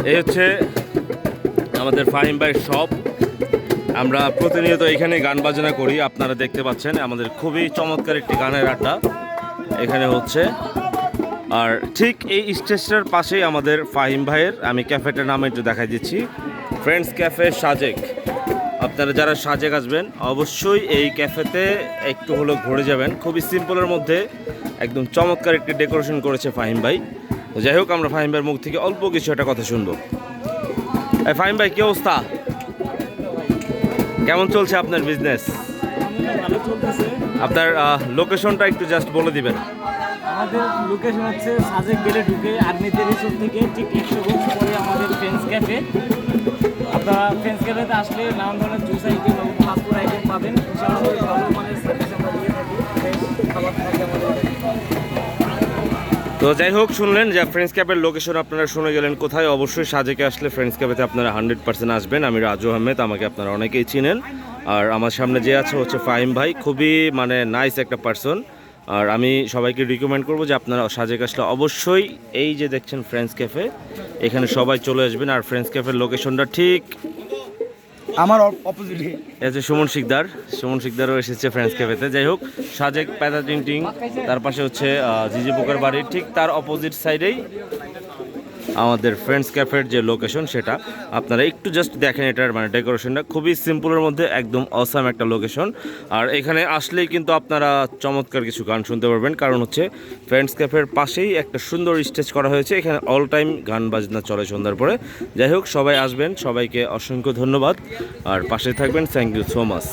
এই হচ্ছে আমাদের ফাহিম ভাইয়ের শপ। আমরা প্রতিনিয়ত এখানে গান বাজনা করি, আপনারা দেখতে পাচ্ছেন আমাদের খুবই চমৎকার একটি গানের আড্ডা এখানে হচ্ছে। আর ঠিক এই স্টেজটার পাশেই আমাদের ফাহিম ভাইয়ের, আমি ক্যাফেটার নামে একটু দেখাই দিচ্ছি, ফ্রেন্ডস ক্যাফে সাজেক। আপনারা যারা সাজেক আসবেন অবশ্যই এই ক্যাফেতে একটু হলেও ঘুরে যাবেন। খুবই সিম্পলের মধ্যে একদম চমৎকার একটি ডেকোরেশন করেছে ফাহিম ভাই। তো যাই হোক, আমরা ফাহিম ভাইয়ের মুখ থেকে অল্প কিছু একটা কথা শুনবো। ফাহিম ভাই, কি অবস্থা? কেমন চলছে আপনার বিজনেস? ভালো চলতেছে। আপনার লোকেশনটা একটু জাস্ট বলে দিবেন। আমাদের লোকেশন হচ্ছে সাজেক গেলে ঢুকে আর্মিদের রিসোর্ট থেকে ঠিক 100 গজ পরে আমাদের ফ্রেন্ডস ক্যাফে। আপনারা ফ্রেন্ডস ক্যাফেতে আসলে নানান ধরনের জুস আইটেম এবং ফাস্টফুড আইটেম পাবেন। ইনশাআল্লাহ ভালো মানের সার্ভিস আমরা দিয়ে থাকি, ফ্রেশ খাবার থাকে আমাদের। তো যাই হোক, শুনলেন যে ফ্রেন্ডস ক্যাফের লোকেশন আপনারা শুনে গেলেন কোথায়। অবশ্যই সাজেকে আসলে ফ্রেন্ডস ক্যাফেতে আপনারা 100% আসবেন। আমি রাজু আহমেদ, আমাকে আপনারা অনেকেই চিনেন। আর আমার সামনে যে আছে হচ্ছে ফাহিম ভাই, খুবই মানে নাইস একটা পার্সন। আর আমি সবাইকে রিকমেন্ড করবো যে আপনারা সাজেক আসলে অবশ্যই এই যে দেখছেন ফ্রেন্ডস ক্যাফে, এখানে সবাই চলে আসবেন। আর ফ্রেন্ডস ক্যাফের লোকেশনটা ঠিক আমার অপোজিটে এই যে সুমন শিকদারও এসেছে ফ্রেন্ডস ক্যাফেতে। যাই হোক, সাজেক প্যাদা টিং, তার পাশে হচ্ছে জিজি পোকার বাড়ি, ঠিক তার অপোজিট সাইডেই আমাদের ফ্রেন্ডস ক্যাফের যে লোকেশন সেটা আপনারা একটু জাস্ট দেখেন। এটার মানে ডেকোরেশনটা খুবই সিম্পলের মধ্যে একদম অসাম একটা লোকেশন। আর এখানে আসলেই কিন্তু আপনারা চমৎকার কিছু গান শুনতে পারবেন, কারণ হচ্ছে ফ্রেন্ডস ক্যাফের পাশেই একটা সুন্দর স্টেজ করা হয়েছে। এখানে অল টাইম গান বাজনা চলে সন্ধ্যার পরে। যাই হোক, সবাই আসবেন, সবাইকে অসংখ্য ধন্যবাদ। আর পাশে থাকবেন, থ্যাংক ইউ সো মাচ।